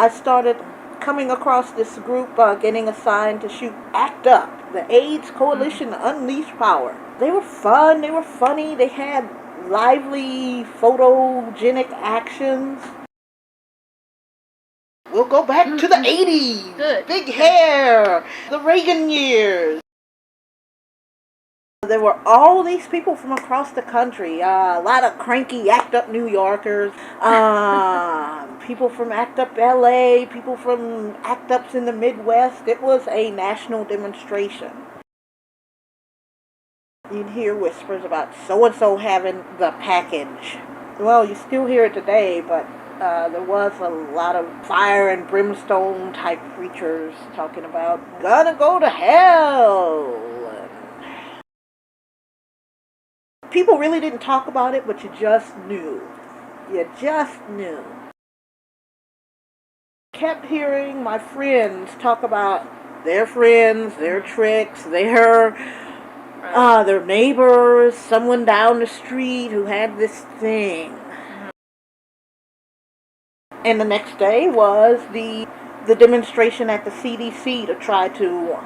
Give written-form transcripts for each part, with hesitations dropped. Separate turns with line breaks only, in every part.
I started coming across this group getting assigned to shoot ACT UP, the AIDS Coalition Unleashed Power. They were fun, they were funny, they had lively photogenic actions. We'll go back to the 80s.
Good.
Big hair. The Reagan years. There were all these people from across the country. A lot of cranky ACT UP New Yorkers. People from ACT UP LA. People from ACT UPs in the Midwest. It was a national demonstration. You'd hear whispers about so-and-so having the package. Well, you still hear it today, but there was a lot of fire and brimstone type preachers talking about gonna go to hell. People really didn't talk about it, but you just knew. You just knew. Kept hearing my friends talk about their friends, their tricks, their neighbors, someone down the street who had this thing. And the next day was the demonstration at the CDC to try to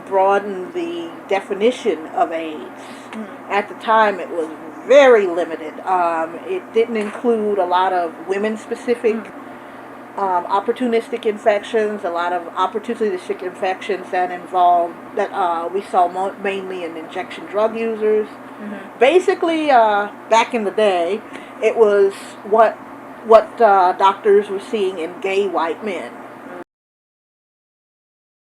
broaden the definition of AIDS. At the time, it was very limited. It didn't include a lot of women-specific opportunistic infections, a lot of opportunistic infections that we saw mainly in injection drug users. Basically, back in the day, it was what doctors were seeing in gay white men.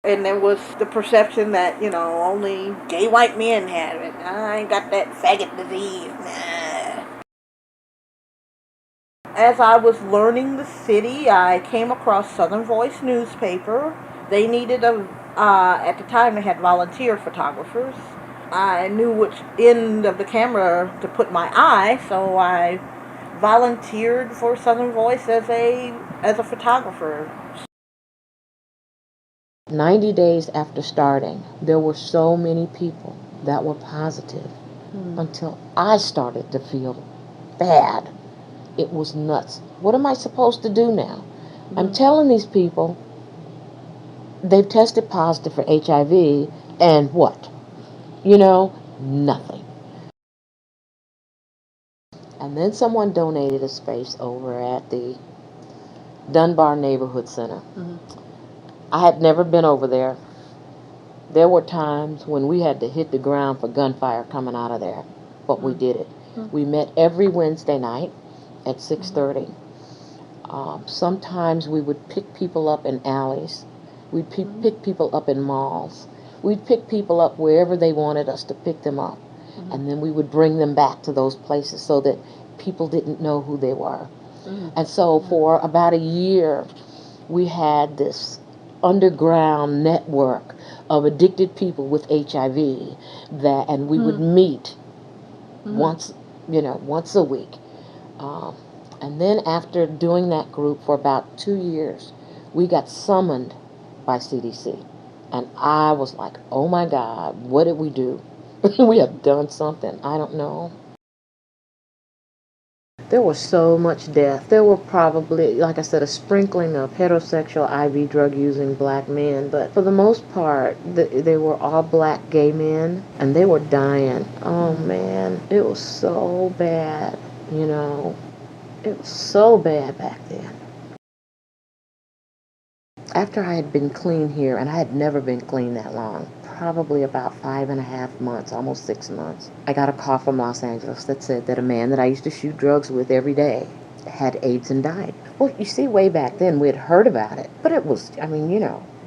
And there was the perception that, only gay white men had it. I ain't got that faggot disease. Nah. As I was learning the city, I came across Southern Voice newspaper. They needed at the time they had volunteer photographers. I knew which end of the camera to put my eye, so I volunteered for Southern Voice as a photographer.
90 days after starting, there were so many people that were positive until I started to feel bad. It was nuts. What am I supposed to do now? I'm telling these people they've tested positive for HIV, and what? Nothing. And then someone donated a space over at the Dunbar Neighborhood Center. I had never been over there. There were times when we had to hit the ground for gunfire coming out of there, but we did it. We met every Wednesday night at 6:30. Sometimes we would pick people up in alleys. We'd pick people up in malls. We'd pick people up wherever they wanted us to pick them up. And then we would bring them back to those places so that people didn't know who they were. And so for about a year, we had this underground network of addicted people with HIV and we would meet once a week. And then after doing that group for about 2 years, we got summoned by CDC. And I was like, oh my God, what did we do? We have done something. I don't know. There was so much death. There were probably, like I said, a sprinkling of heterosexual IV drug-using black men, but for the most part, they were all black gay men, and they were dying. Oh, man. It was so bad, It was so bad back then. After I had been clean here, and I had never been clean that long, probably about 5.5 months, almost 6 months, I got a call from Los Angeles that said that a man that I used to shoot drugs with every day had AIDS and died. Well, you see, way back then we had heard about it, but it was,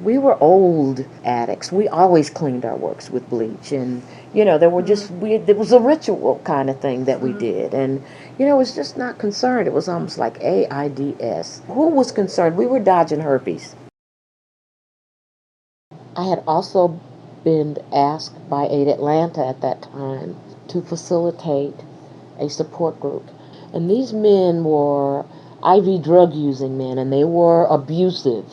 we were old addicts. We always cleaned our works with bleach, and there were it was a ritual kind of thing that we did, and it was just not concerned. It was almost like AIDS. Who was concerned? We were dodging herpes. I had also been asked by Aid Atlanta at that time to facilitate a support group. And these men were IV drug using men, and they were abusive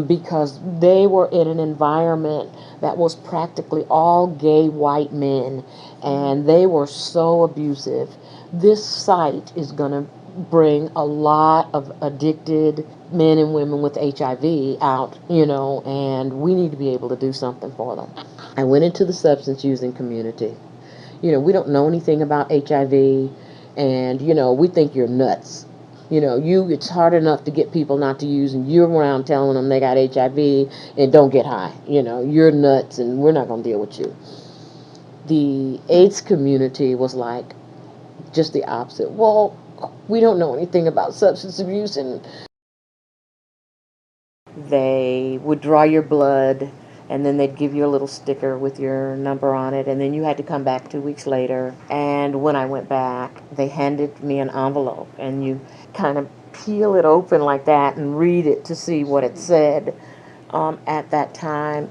because they were in an environment that was practically all gay white men, and they were so abusive. This site is going to bring a lot of addicted men and women with HIV out, and we need to be able to do something for them. I went into the substance using community. We don't know anything about HIV, and, we think you're nuts. It's hard enough to get people not to use, and you're around telling them they got HIV and don't get high. You're nuts, and we're not going to deal with you. The AIDS community was like just the opposite. Well, we don't know anything about substance abuse, and they would draw your blood, and then they'd give you a little sticker with your number on it, and then you had to come back 2 weeks later. And when I went back, they handed me an envelope, and you kind of peel it open like that and read it to see what it said. At that time,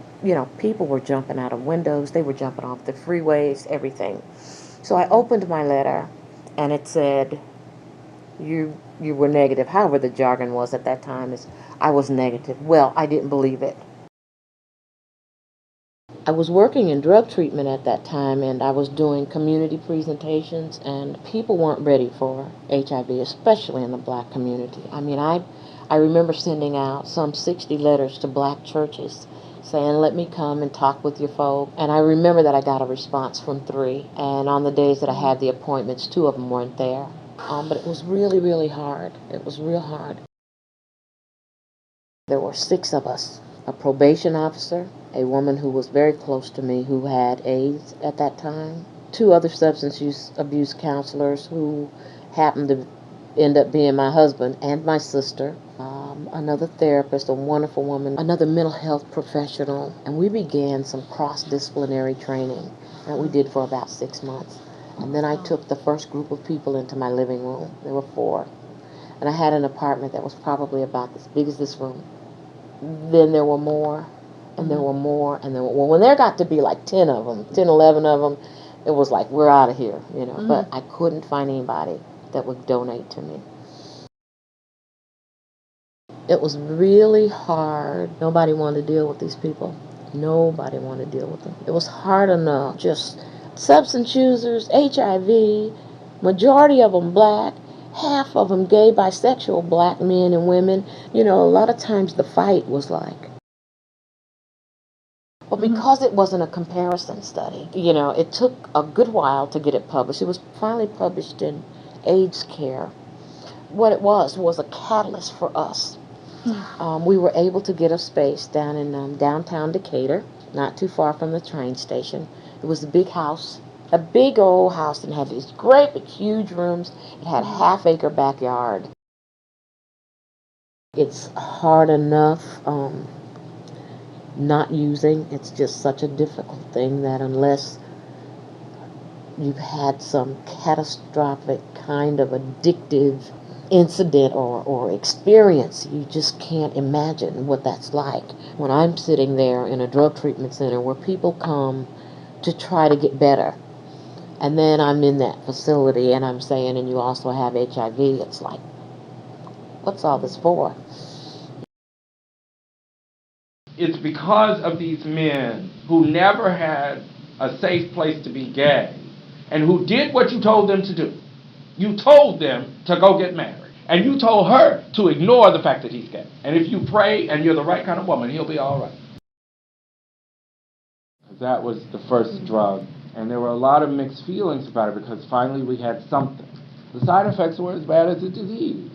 people were jumping out of windows, they were jumping off the freeways, everything. So I opened my letter, and it said, you were negative. However, the jargon was at that time is, I was negative. Well, I didn't believe it. I was working in drug treatment at that time, and I was doing community presentations, and people weren't ready for HIV, especially in the black community. I mean, I remember sending out some 60 letters to black churches saying, let me come and talk with your folk. And I remember that I got a response from 3, and on the days that I had the appointments, 2 of them weren't there. But it was really, really hard. It was real hard. There were 6 of us, a probation officer, a woman who was very close to me who had AIDS at that time, 2 other substance abuse counselors who happened to end up being my husband and my sister, another therapist, a wonderful woman, another mental health professional, and we began some cross-disciplinary training that we did for about 6 months. And then I took the first group of people into my living room. There were 4. And I had an apartment that was probably about as big as this room. Then there were more, and there were more, and well, when there got to be like 10 of them, 10, 11 of them, it was like, we're out of here, But I couldn't find anybody that would donate to me. It was really hard. Nobody wanted to deal with these people. Nobody wanted to deal with them. It was hard enough. Just substance users, HIV, majority of them black, half of them gay, bisexual black men and women. A lot of times the fight was like, well, because it wasn't a comparison study, it took a good while to get it published. It was finally published in AIDS Care. What it was a catalyst for us. We were able to get a space down in downtown Decatur, not too far from the train station. It was a big house, a big old house, and had these great big huge rooms. It had a half-acre backyard. It's hard enough not using. It's just such a difficult thing that unless you've had some catastrophic kind of addictive incident or experience, you just can't imagine what that's like. When I'm sitting there in a drug treatment center where people come to try to get better, and then I'm in that facility and I'm saying, and you also have HIV, it's like, what's all this for?
It's because of these men who never had a safe place to be gay and who did what you told them to do. You told them to go get married. And you told her to ignore the fact that he's gay. And if you pray and you're the right kind of woman, he'll be all right. That was the first drug. And there were a lot of mixed feelings about it because finally we had something. The side effects were as bad as the disease.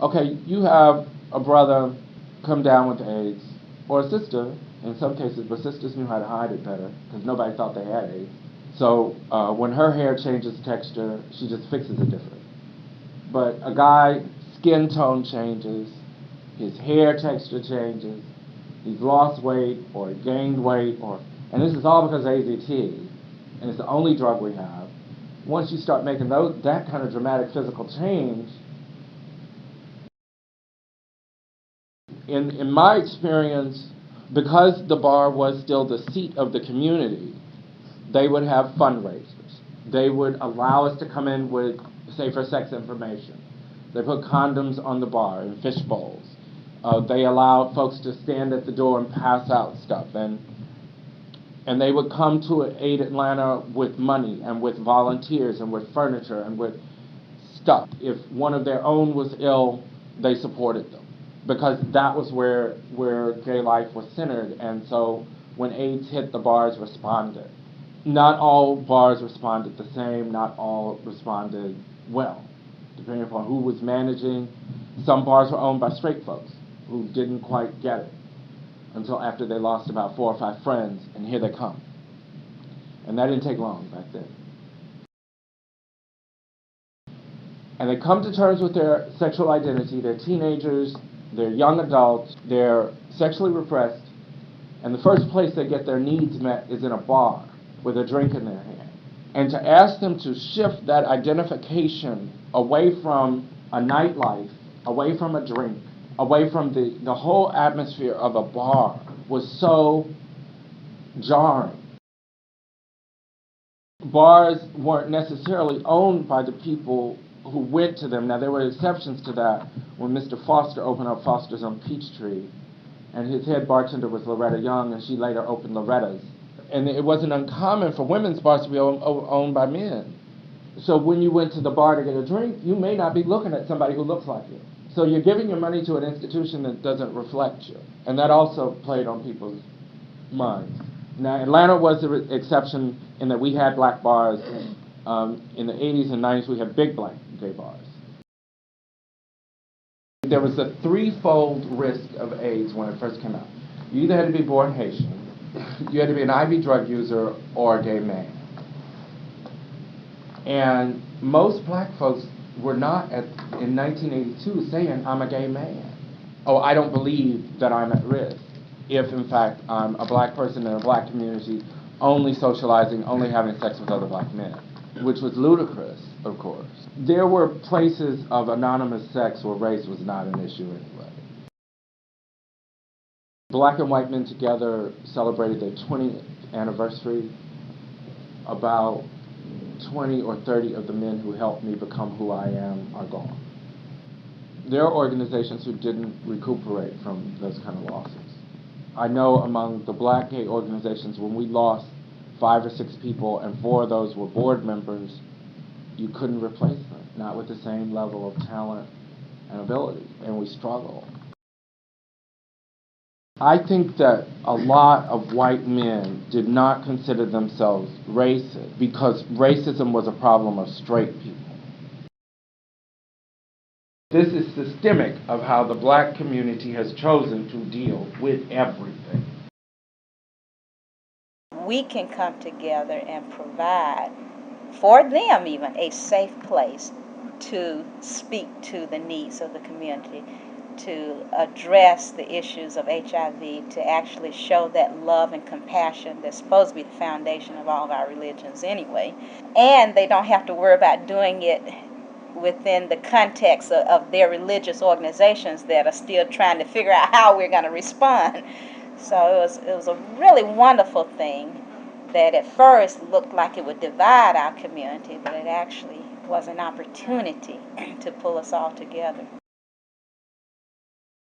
Okay, you have a brother come down with AIDS, or a sister, in some cases, but sisters knew how to hide it better because nobody thought they had AIDS. So when her hair changes texture, she just fixes it different. But a guy, skin tone changes, his hair texture changes, he's lost weight or gained weight, and this is all because of AZT, and it's the only drug we have. Once you start making that kind of dramatic physical change, in my experience, because the bar was still the seat of the community, they would have fundraisers. They would allow us to come in with safer sex information. They put condoms on the bar in fish bowls. They allowed folks to stand at the door and pass out stuff. And they would come to Aid Atlanta with money and with volunteers and with furniture and with stuck. If one of their own was ill, they supported them, because that was where gay life was centered. And so when AIDS hit, the bars responded. Not all bars responded the same, not all responded well, depending upon who was managing. Some bars were owned by straight folks who didn't quite get it until after they lost about 4 or 5 friends, and here they come. And that didn't take long back then. And they come to terms with their sexual identity. They're teenagers, they're young adults, they're sexually repressed, and the first place they get their needs met is in a bar with a drink in their hand. And to ask them to shift that identification away from a nightlife, away from a drink, away from the whole atmosphere of a bar was so jarring. Bars weren't necessarily owned by the people who went to them. Now, there were exceptions to that when Mr. Foster opened up Foster's on Peachtree, and his head bartender was Loretta Young, and she later opened Loretta's. And it wasn't uncommon for women's bars to be owned by men. So when you went to the bar to get a drink, you may not be looking at somebody who looks like you. So you're giving your money to an institution that doesn't reflect you. And that also played on people's minds. Now, Atlanta was the exception in that we had black bars. In the 80s and 90s, we had big black gay bars. There was a threefold risk of AIDS when it first came out. You either had to be born Haitian, you had to be an IV drug user, or a gay man. And most black folks were not, in 1982, saying, I'm a gay man. Oh, I don't believe that I'm at risk, if in fact I'm a black person in a black community, only socializing, only having sex with other black men, which was ludicrous, of course. There were places of anonymous sex where race was not an issue anyway. Black and white men together celebrated their 20th anniversary. About 20 or 30 of the men who helped me become who I am are gone. There are organizations who didn't recuperate from those kind of losses. I know among the black gay organizations, when we lost 5 or 6 people and 4 of those were board members, you couldn't replace them, not with the same level of talent and ability, and we struggled. I think that a lot of white men did not consider themselves racist because racism was a problem of straight people. This is systemic of how the black community has chosen to deal with everything.
We can come together and provide for them even a safe place to speak to the needs of the community, to address the issues of HIV, to actually show that love and compassion that's supposed to be the foundation of all of our religions anyway. And they don't have to worry about doing it within the context of their religious organizations that are still trying to figure out how we're going to respond. So it was a really wonderful thing that at first looked like it would divide our community, but it actually was an opportunity to pull us all together.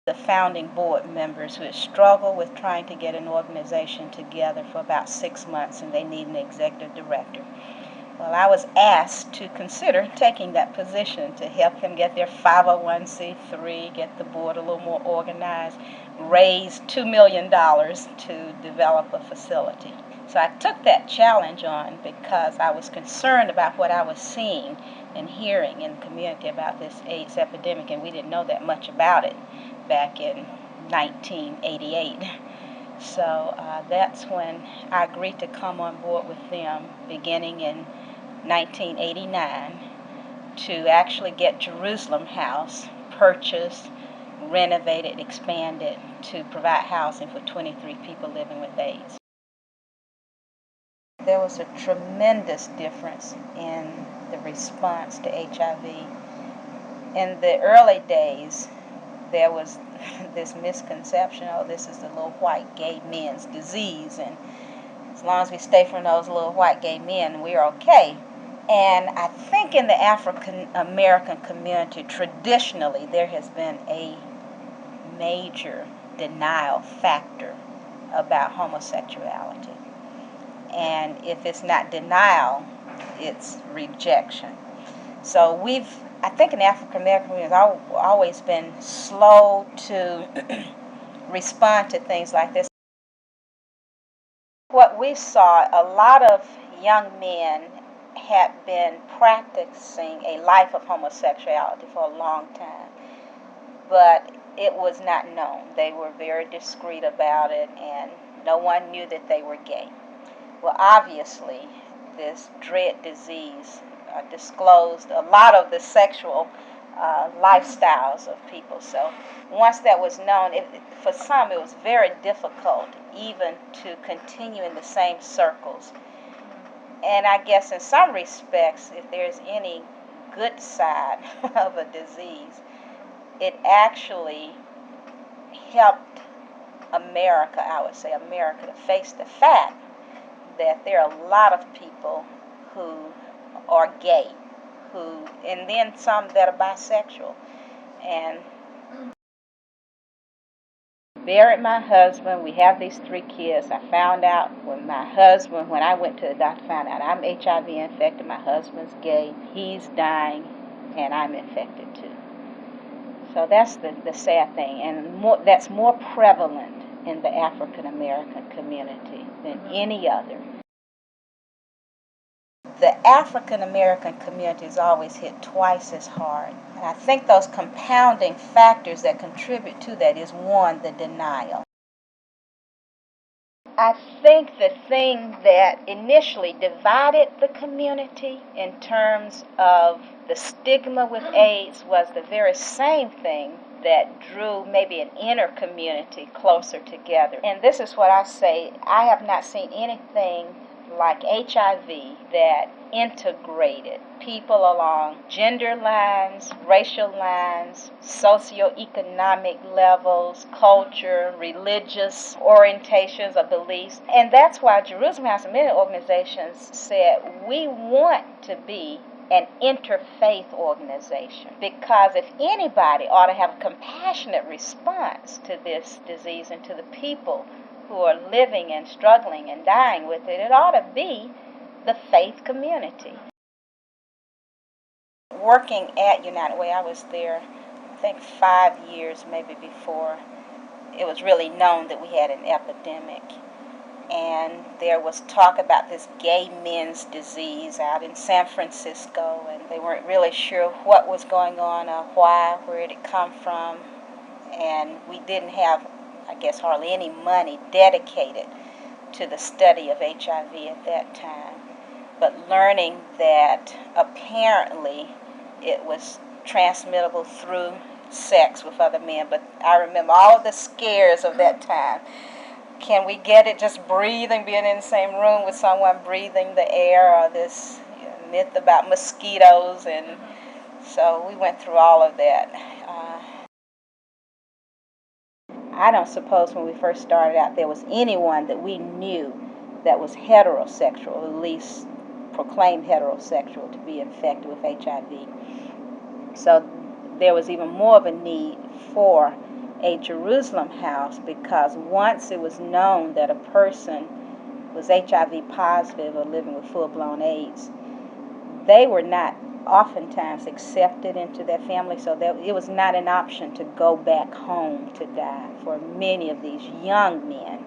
The founding board members who had struggled with trying to get an organization together for about 6 months, and they need an executive director. Well, I was asked to consider taking that position to help them get their 501c3, get the board a little more organized, raise $2 million to develop a facility. So I took that challenge on because I was concerned about what I was seeing and hearing in the community about this AIDS epidemic, and we didn't know that much about it back in 1988. So that's when I agreed to come on board with them beginning in 1989 to actually get Jerusalem House purchased, renovated, expanded to provide housing for 23 people living with AIDS. There was a tremendous difference in the response to HIV. In the early days, there was this misconception, oh, this is the little white gay men's disease, and as long as we stay from those little white gay men, we're okay. And I think in the African American community, traditionally, there has been a major denial factor about homosexuality. And if it's not denial, it's rejection. So we've I think in African American communities, I've always been slow to respond to things like this. What we saw, a lot of young men had been practicing a life of homosexuality for a long time, but it was not known. They were very discreet about it, and no one knew that they were gay. Well, obviously, this dread disease disclosed a lot of the sexual lifestyles of people. So once that was known, for some it was very difficult even to continue in the same circles. And I guess in some respects, if there's any good side of a disease, it actually helped America, I would say America, to face the fact that there are a lot of people who are gay, and then some that are bisexual. And buried my husband. We have these 3 kids. I found out when I went to the doctor, found out I'm HIV infected. My husband's gay. He's dying, and I'm infected too. So that's the sad thing, and that's more prevalent in the African American community than any other. The African American community is always hit twice as hard. And I think those compounding factors that contribute to that is one, the denial. I think the thing that initially divided the community in terms of the stigma with AIDS was the very same thing that drew maybe an inner community closer together. And this is what I say, I have not seen anything like HIV that integrated people along gender lines, racial lines, socioeconomic levels, culture, religious orientations or beliefs. And that's why Jerusalem House and many organizations said we want to be an interfaith organization, because if anybody ought to have a compassionate response to this disease and to the people who are living and struggling and dying with it, it ought to be the faith community. Working at United Way, I was there, I think 5 years maybe before it was really known that we had an epidemic. And there was talk about this gay men's disease out in San Francisco, and they weren't really sure what was going on or why, where it had come from. And we didn't have, I guess, hardly any money dedicated to the study of HIV at that time. But learning that apparently it was transmittable through sex with other men. But I remember all of the scares of that time. Can we get it just breathing, being in the same room with someone breathing the air, or this myth about mosquitoes? And so we went through all of that. I don't suppose when we first started out there was anyone that we knew that was heterosexual, at least proclaimed heterosexual, to be infected with HIV. So there was even more of a need for a Jerusalem House, because once it was known that a person was HIV positive or living with full-blown AIDS, they were not oftentimes accepted into their family, so that it was not an option to go back home to die for many of these young men.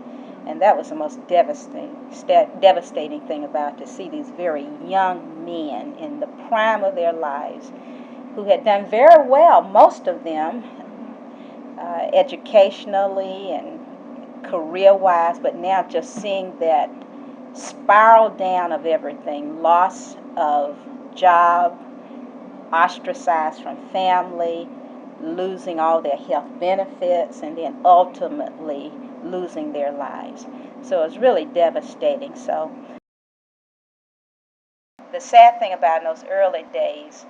And that was the most devastating thing about it, to see these very young men in the prime of their lives who had done very well, most of them, educationally and career-wise, but now just seeing that spiral down of everything, loss of job, ostracized from family, losing all their health benefits, and then ultimately losing their lives. So it's really devastating. So the sad thing about in those early days,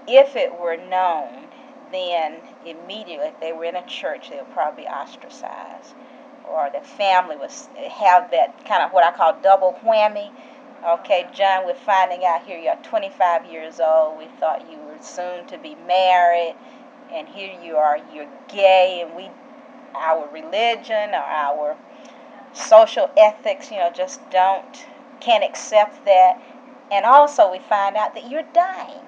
if it were known, then immediately, if they were in a church, they would probably be ostracized, or the family would have that kind of what I call double whammy. Okay, John, we're finding out here you're 25 years old. We thought you were soon to be married, and here you are, you're gay, and our religion or our social ethics, can't accept that. And also we find out that you're dying.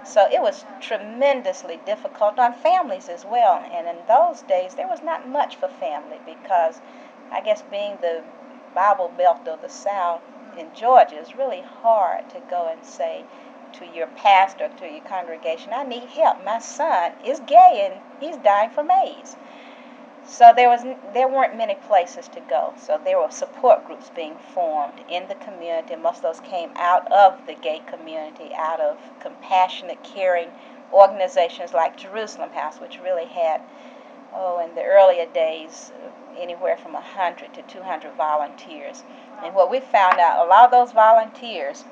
So it was tremendously difficult on families as well. And in those days, there was not much for family because I guess being the Bible Belt of the South in Georgia, it's really hard to go and say to your pastor, to your congregation, I need help. My son is gay and he's dying from AIDS. So there weren't many places to go. So there were support groups being formed in the community. Most of those came out of the gay community, out of compassionate, caring organizations like Jerusalem House, which really had, in the earlier days, anywhere from 100 to 200 volunteers. And what we found out, a lot of those volunteers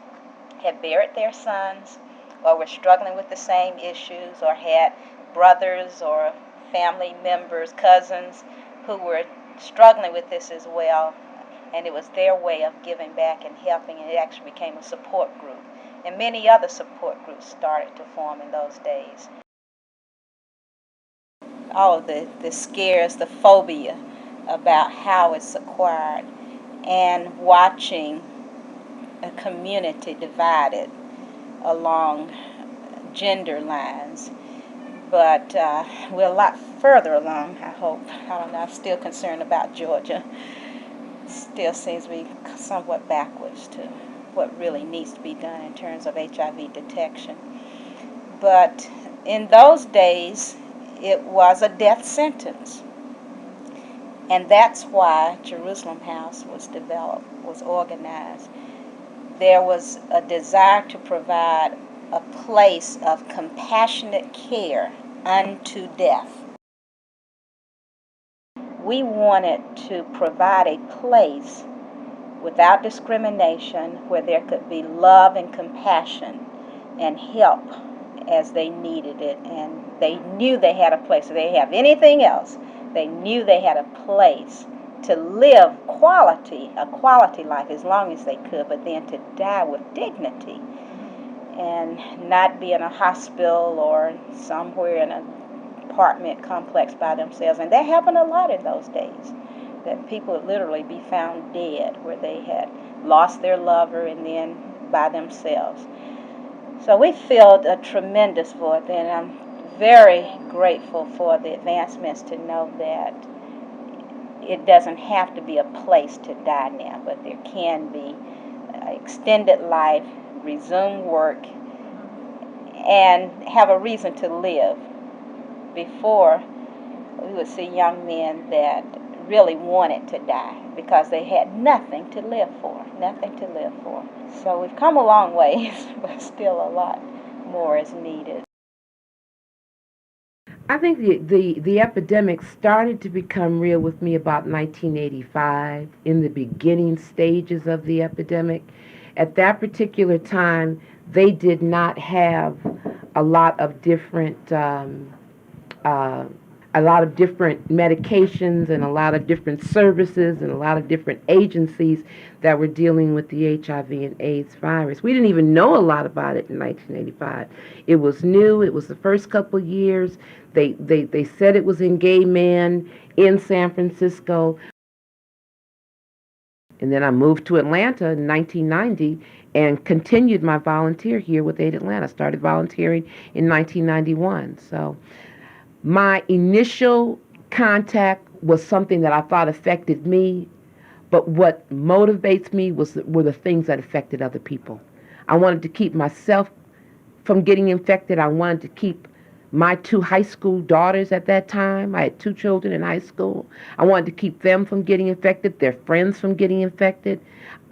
had buried their sons or were struggling with the same issues or had brothers or family members, cousins who were struggling with this as well, and it was their way of giving back and helping, and it actually became a support group. And many other support groups started to form in those days. All of the scares, the phobia about how it's acquired, and watching a community divided along gender lines. But we're a lot further along, I hope. I don't know, I'm still concerned about Georgia. Still seems to be somewhat backwards to what really needs to be done in terms of HIV detection. But in those days, it was a death sentence. And that's why Jerusalem House was developed, was organized. There was a desire to provide a place of compassionate care unto death. We wanted to provide a place without discrimination where there could be love and compassion and help as they needed it. And they knew they had a place. If they didn't have anything else, they knew they had a place to live a quality life as long as they could, but then to die with dignity and not be in a hospital or somewhere in an apartment complex by themselves. And that happened a lot in those days, that people would literally be found dead where they had lost their lover and then by themselves. So we filled a tremendous void, and I'm very grateful for the advancements to know that it doesn't have to be a place to die now, but there can be extended life, resume work, and have a reason to live. Before, we would see young men that really wanted to die because they had nothing to live for, nothing to live for. So we've come a long ways, but still a lot more is needed.
I think the epidemic started to become real with me about 1985, in the beginning stages of the epidemic. At that particular time, they did not have a lot of different uh, a lot of different medications and a lot of different services and a lot of different agencies that were dealing with the HIV and AIDS virus. We didn't even know a lot about it in 1985. It was new. It was the first couple of years. They said it was in gay men in San Francisco. And then I moved to Atlanta in 1990 and continued my volunteer here with AIDS Atlanta. Started volunteering in 1991. So my initial contact was something that I thought affected me, but what motivates me were the things that affected other people. I wanted to keep myself from getting infected. I wanted to keep my two high school daughters at that time. I had two children in high school. I wanted to keep them from getting infected, their friends from getting infected.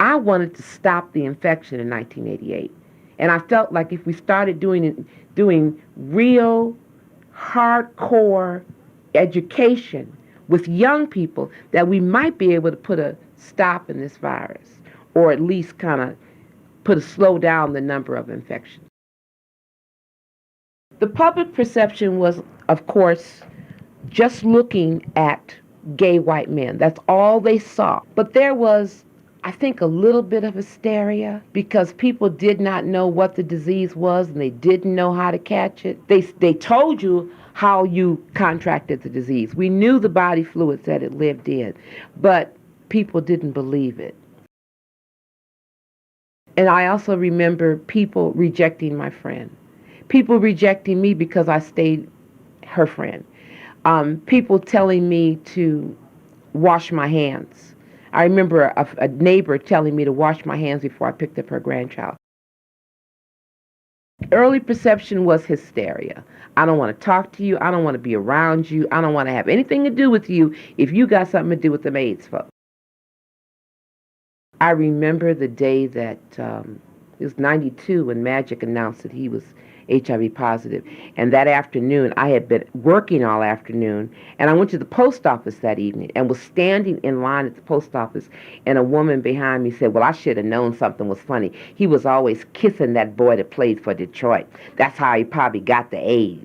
I wanted to stop the infection in 1988. And I felt like if we started doing real hardcore education with young people, that we might be able to put a stop in this virus, or at least kind of slow down the number of infections. The public perception was, of course, just looking at gay white men. That's all they saw. But there was, I think, a little bit of hysteria because people did not know what the disease was and they didn't know how to catch it. They told you how you contracted the disease. We knew the body fluids that it lived in, but people didn't believe it. And I also remember people rejecting my friend
People rejecting me because I stayed her friend. People telling me to wash my hands. I remember a neighbor telling me to wash my hands before I picked up her grandchild. Early perception was hysteria. I don't want to talk to you. I don't want to be around you. I don't want to have anything to do with you if you got something to do with the AIDS folks. I remember the day that it was 92 when Magic announced that he was HIV positive. And that afternoon, I had been working all afternoon, and I went to the post office that evening and was standing in line at the post office, and a woman behind me said, well, I should have known something was funny. He was always kissing that boy that played for Detroit. That's how he probably got the AIDS.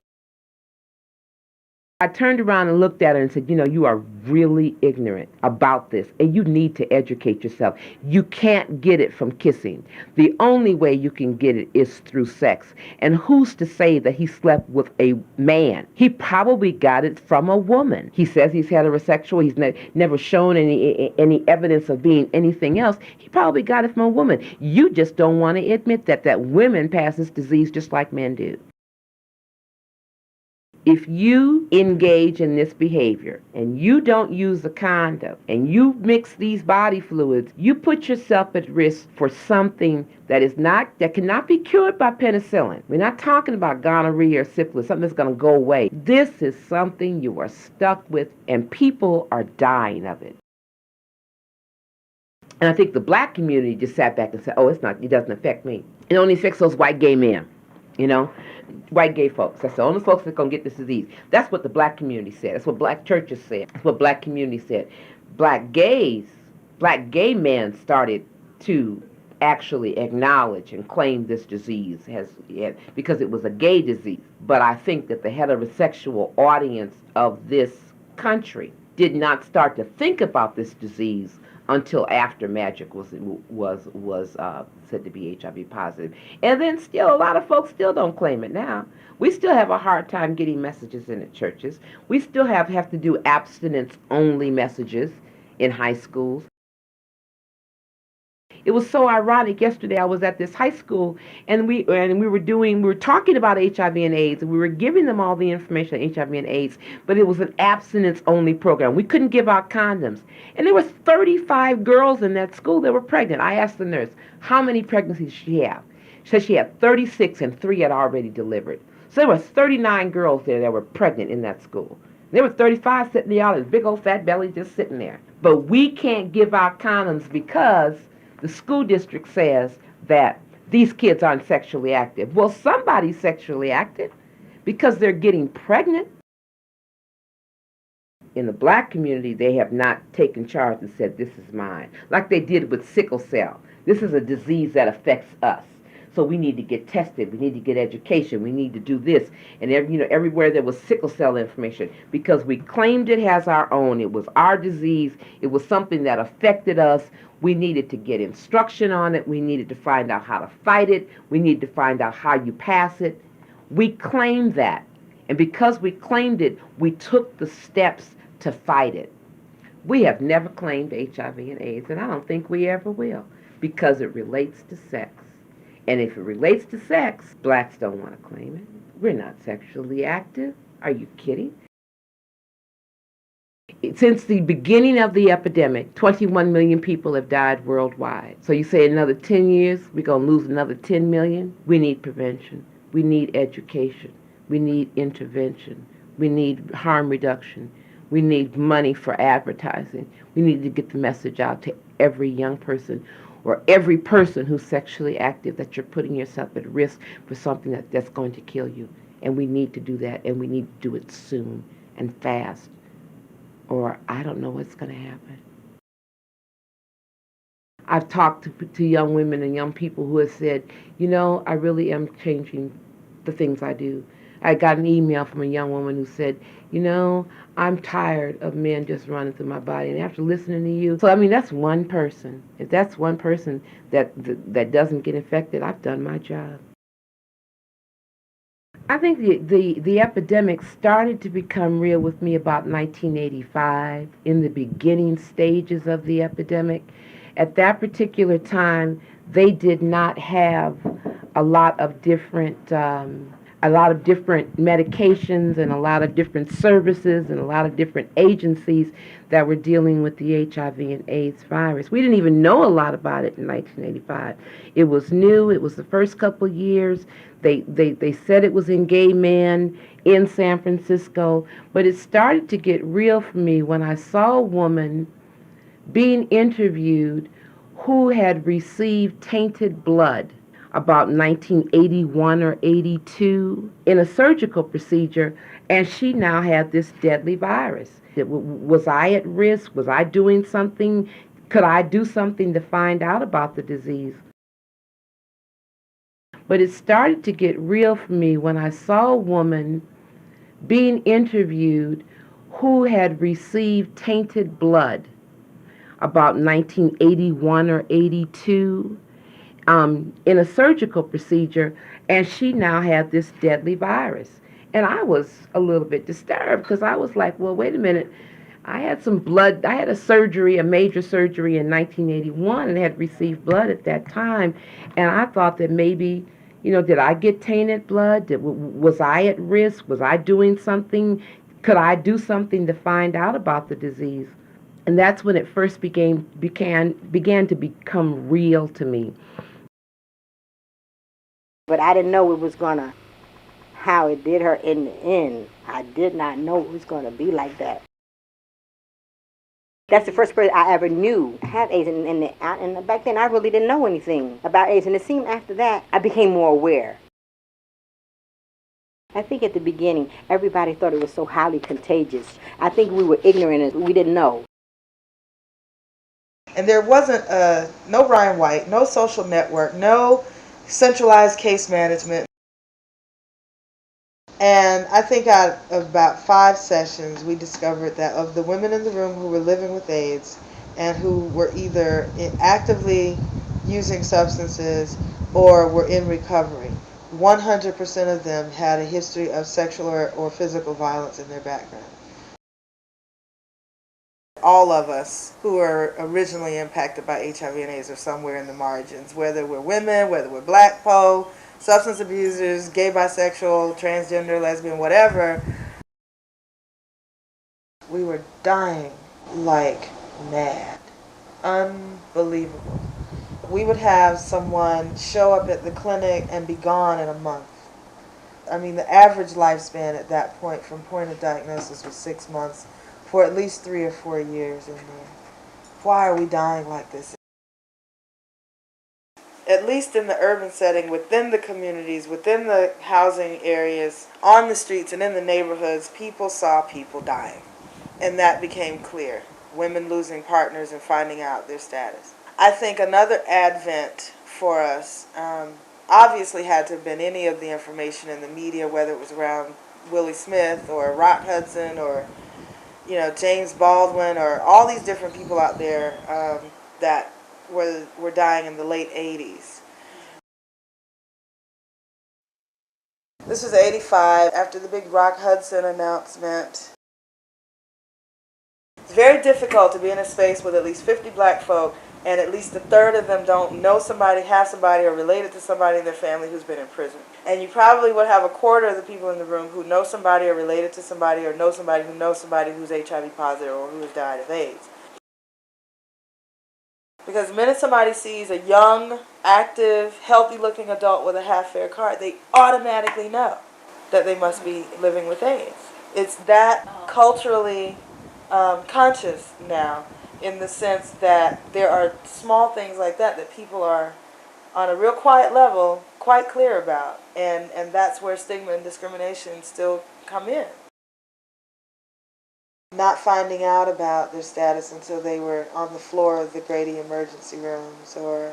I turned around and looked at her and said, you are really ignorant about this, and you need to educate yourself. You can't get it from kissing. The only way you can get it is through sex. And who's to say that he slept with a man? He probably got it from a woman. He says he's heterosexual. He's never shown any evidence of being anything else. He probably got it from a woman. You just don't want to admit that women pass this disease just like men do. If you engage in this behavior and you don't use a condom and you mix these body fluids, you put yourself at risk for something that cannot be cured by penicillin. We're not talking about gonorrhea or syphilis, something that's going to go away. This is something you are stuck with, and people are dying of it. And I think the black community just sat back and said, it doesn't affect me. It only affects those white gay men, white gay folks. That's the only folks that are going to get this disease. That's what the black community said. That's what black churches said. That's what black community said. Black gay men started to actually acknowledge and claim this disease because it was a gay disease. But I think that the heterosexual audience of this country did not start to think about this disease until after Magic was said to be HIV positive. And then still, a lot of folks still don't claim it now. We still have a hard time getting messages in the churches. We still have to do abstinence-only messages in high schools. It was so ironic. Yesterday I was at this high school, and we were talking about HIV and AIDS, and we were giving them all the information on HIV and AIDS, but it was an abstinence-only program. We couldn't give out condoms. And there were 35 girls in that school that were pregnant. I asked the nurse, how many pregnancies did she have? She said she had 36 and 3 had already delivered. So there were 39 girls there that were pregnant in that school. There were 35 sitting in the audience, big old fat bellies just sitting there. But we can't give out condoms because the school district says that these kids aren't sexually active. Well, somebody's sexually active because they're getting pregnant. In the black community, they have not taken charge and said, this is mine. Like they did with sickle cell. This is a disease that affects us. So we need to get tested. We need to get education. We need to do this. And everywhere there was sickle cell information, because we claimed it as our own. It was our disease. It was something that affected us. We needed to get instruction on it. We needed to find out how to fight it. We needed to find out how you pass it. We claimed that. And because we claimed it, we took the steps to fight it. We have never claimed HIV and AIDS, and I don't think we ever will, because it relates to sex. And if it relates to sex, blacks don't want to claim it. We're not sexually active. Are you kidding? Since the beginning of the epidemic, 21 million people have died worldwide. So you say another 10 years, we're going to lose another 10 million? We need prevention. We need education. We need intervention. We need harm reduction. We need money for advertising. We need to get the message out to every young person or every person who's sexually active that you're putting yourself at risk for something that's going to kill you. And we need to do that, and we need to do it soon and fast, or I don't know what's going to happen. I've talked to young women and young people who have said, I really am changing the things I do. I got an email from a young woman who said, I'm tired of men just running through my body. And after listening to you, that's one person. If that's one person that doesn't get infected, I've done my job. I think the epidemic started to become real with me about 1985, in the beginning stages of the epidemic. At that particular time, they did not have a lot of different a lot of different medications and a lot of different services and a lot of different agencies that were dealing with the HIV and AIDS virus. We didn't even know a lot about it in 1985. It was new. It was the first couple of years. They said it was in gay men in San Francisco, but it started to get real for me when I saw a woman being interviewed who had received tainted blood about 1981 or 82 in a surgical procedure, and she now had this deadly virus. Was I at risk? Was I doing something? Could I do something to find out about the disease? But it started to get real for me when I saw a woman being interviewed who had received tainted blood about 1981 or 82 in a surgical procedure, and she now had this deadly virus. And I was a little bit disturbed because I was like, well, wait a minute. I had some blood. I had a surgery, a major surgery in 1981, and had received blood at that time. And I thought that maybe, did I get tainted blood? Was I at risk? Was I doing something? Could I do something to find out about the disease? And that's when it first began to become real to me.
But I didn't know it was gonna, how it did her in the end. I did not know it was gonna be like that. That's the first person I ever knew had AIDS, and back then I really didn't know anything about AIDS. And it seemed after that I became more aware. I think at the beginning everybody thought it was so highly contagious. I think we were ignorant and we didn't know.
And there wasn't no Ryan White, no social network, no centralized case management. And I think out of about 5 sessions, we discovered that of the women in the room who were living with AIDS and who were either actively using substances or were in recovery, 100% of them had a history of sexual or physical violence in their background. All of us who are originally impacted by HIV and AIDS are somewhere in the margins, whether we're women, whether we're black, po, substance abusers, gay, bisexual, transgender, lesbian, whatever. We were dying like mad. Unbelievable. We would have someone show up at the clinic and be gone in a month. I mean, the average lifespan at that point from point of diagnosis was 6 months, for at least 3 or 4 years in there. Why are we dying like this? At least in the urban setting, within the communities, within the housing areas, on the streets and in the neighborhoods, people saw people dying. And that became clear. Women losing partners and finding out their status. I think another advent for us obviously had to have been any of the information in the media, whether it was around Willie Smith or Rock Hudson or James Baldwin, or all these different people out there that were dying in the late 80s. This was 85, after the big Rock Hudson announcement. It's very difficult to be in a space with at least 50 black folk, and at least a third of them don't know somebody, have somebody, or related to somebody in their family who's been in prison. And you probably would have a quarter of the people in the room who know somebody or related to somebody or know somebody who knows somebody who's HIV positive or who has died of AIDS. Because the minute somebody sees a young, active, healthy-looking adult with a half-fare card, they automatically know that they must be living with AIDS. It's that culturally conscious now, in the sense that there are small things like that people are, on a real quiet level, quite clear about. And that's where stigma and discrimination still come in. Not finding out about their status until they were on the floor of the Grady emergency rooms, or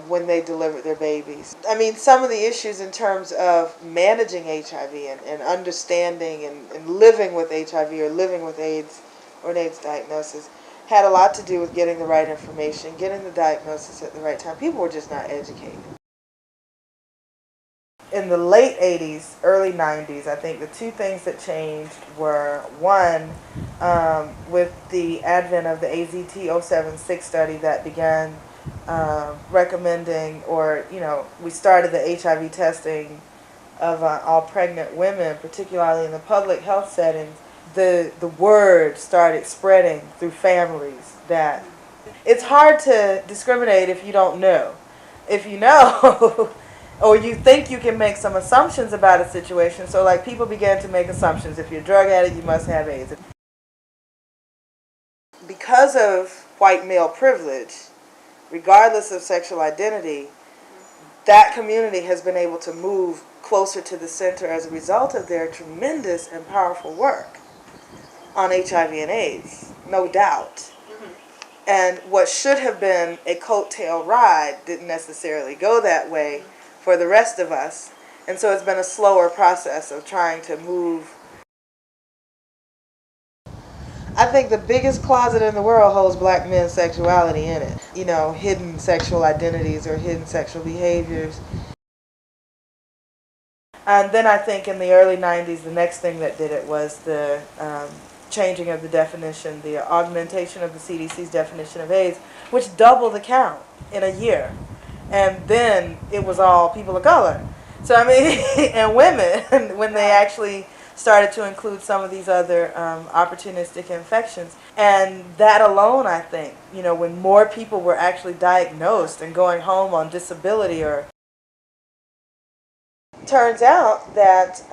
when they delivered their babies. I mean, some of the issues in terms of managing HIV and understanding and living with HIV or living with AIDS or an AIDS diagnosis had a lot to do with getting the right information, getting the diagnosis at the right time. People were just not educated. In the late 80s, early 90s, I think the 2 things that changed were, one, with the advent of the AZT 076 study that began recommending, or, we started the HIV testing of all pregnant women, particularly in the public health settings, the word started spreading through families that it's hard to discriminate if you don't know. If you know, or you think you can make some assumptions about a situation, so like people began to make assumptions. If you're a drug addict, you must have AIDS. Because of white male privilege, regardless of sexual identity, that community has been able to move closer to the center as a result of their tremendous and powerful work on HIV and AIDS, no doubt. And what should have been a coattail ride didn't necessarily go that way for the rest of us. And so it's been a slower process of trying to move. I think the biggest closet in the world holds black men's sexuality in it. You know, hidden sexual identities or hidden sexual behaviors. And then I think in the early 90s, the next thing that did it was the changing of the definition, the augmentation of the CDC's definition of AIDS, which doubled the count in a year. And then it was all people of color. So, I mean, and women, when they actually started to include some of these other opportunistic infections. And that alone, I think, you know, when more people were actually diagnosed and going home on disability, or turns out that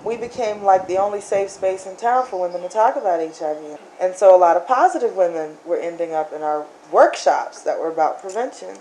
we became like the only safe space in town for women to talk about HIV. And so a lot of positive women were ending up in our workshops that were about prevention.